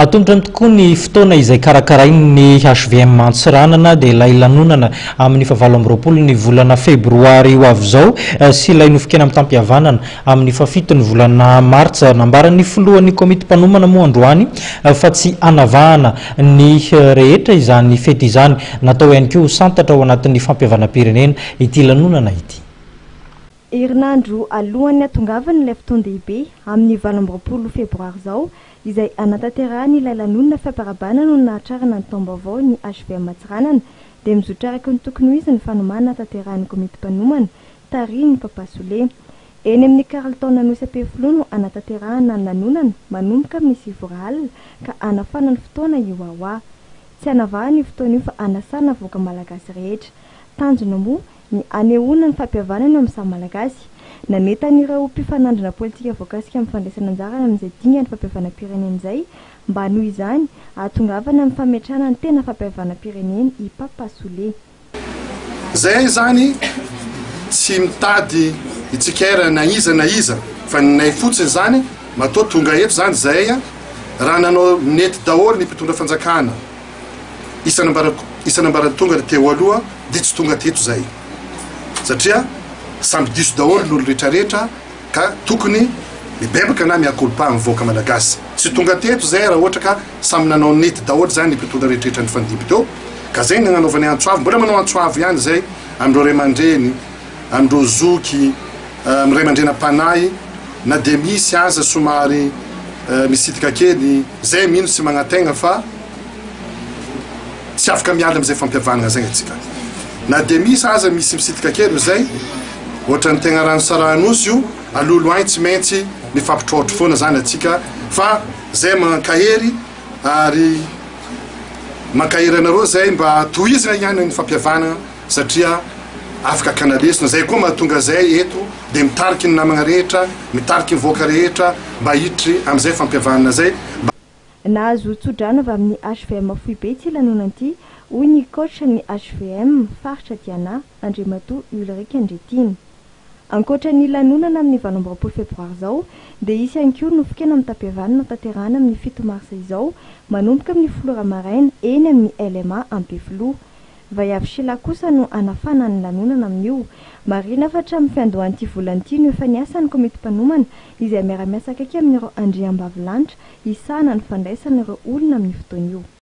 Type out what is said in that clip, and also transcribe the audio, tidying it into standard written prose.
Atondrany tokoa ny fotoana izay karakarainy ny HVM Antsiranana dia ilay lanonana amin'ny 7 ny volana febroary ho avy izao sy ilay nofikena amin'ny tampihavanana amin'ny 7 ny volana martsa. Nambaran'ny filohan'ny komity mpanomana moa androany fa tsy anavahana ny rehetra izany fety izany, natao ihany koa santatra ao anatin'ny fampihavanam-pirenena ity lanonana ity. Herinandro alohan'ny atongavany ilay fotoan-dehibe amin'ny 20 febroary izao izay anatanterahany ilay lanonana fampiarabana no nahatrarana ny taom-baovao ny HVM Antsiranana dia mizotra araka ny tokony ho izy ny fanomana tanterahany komity mpanomana Tariny Papasole. Eny amin'ny karaltaona nosy Ampefilo no anatanterahana ny lanonana manomboka amin'ny 7 alina ka anafana ny fotoana io ahoa. Tsy anavahana io fotoana io fa anasana voaka malagasy rehetra. Tanjona moa ny anehoana ny fampihavanana amin'ny samy malagasy. Nametan'ireo mpifanandrina politika voakasika amin'ny fandraisana anjarana amin'izay dinga ny fampihavanam-pirenena izay mba noho izany atongavana amin'ny fametrahana ny tena fampihavanam-pirenena i Papasole. Zay zany tsy mitady itsikera na iza fa nay fotsiny zany matao tonga eto zany zay raha nanao nety daholo ny mpitondra fanjakana isanambarany tonga teo aloha dia tsy tonga teto zay satria samby diso daholo n'olo rehetrarehetra ka tokony mibebaka na miakolpa amin'ny voaka malagasy. Tsy tonga teto zay raha ohatra ka samy nanao nety daholo zany ny mpitondra rehetrarehetra ny fandimby teo ka zay nagnanaovany antsoavy, mbola manao antsoavy ihany zay amindreo ray aman-dreny, amindreo zoky, amin'ny ray aman-dreny am-panahy na dia misy aza somary misitika kely zay mino sy magnategna fa tsy afaka miala amin'izay fampihavanana zay atsika. Na dia misy aza misy misitika kely zay ohatra ny tegna rano saranosy io alolo ainy tsy maintsy mifampitrotro foana zany atsika fa zay mankahery ary mankahery anareo zay mba tohizina ihany ny fampihavanana satria afaka kanalesina zay koa mahatonga zay eto dia mitariky ny namagna rehetra, mitariky ny voaka rehetra mba hiditry amin'izay fampihavanana zay. Nahazo tsodrano avy amin'ny HVM Foibe ity lanonana ity hoy ny coach ny HVM faritra Diana Andriamatoa Ulrika Andretiny. Ankoatra ny lanonana amin'ny 20 febroary izao dia isy ihany koa nofikena amin'ny tampihavanana tanterahana amin'ny 7 marsa izao manomboka amin'ny 10 maraina eny amin'ny LMA Ampefilo. Vaiavy Sila kosa no anafana ny lanonana amin'io. Marina fa hatramin'ny fiandohan'ity volana ity no efa niasa ny komity mpanomana izay miara-miasa akaiky amin'ireo andriambavilanitra hisahana ny fandraisana ireo olona amin'ny fotoana io.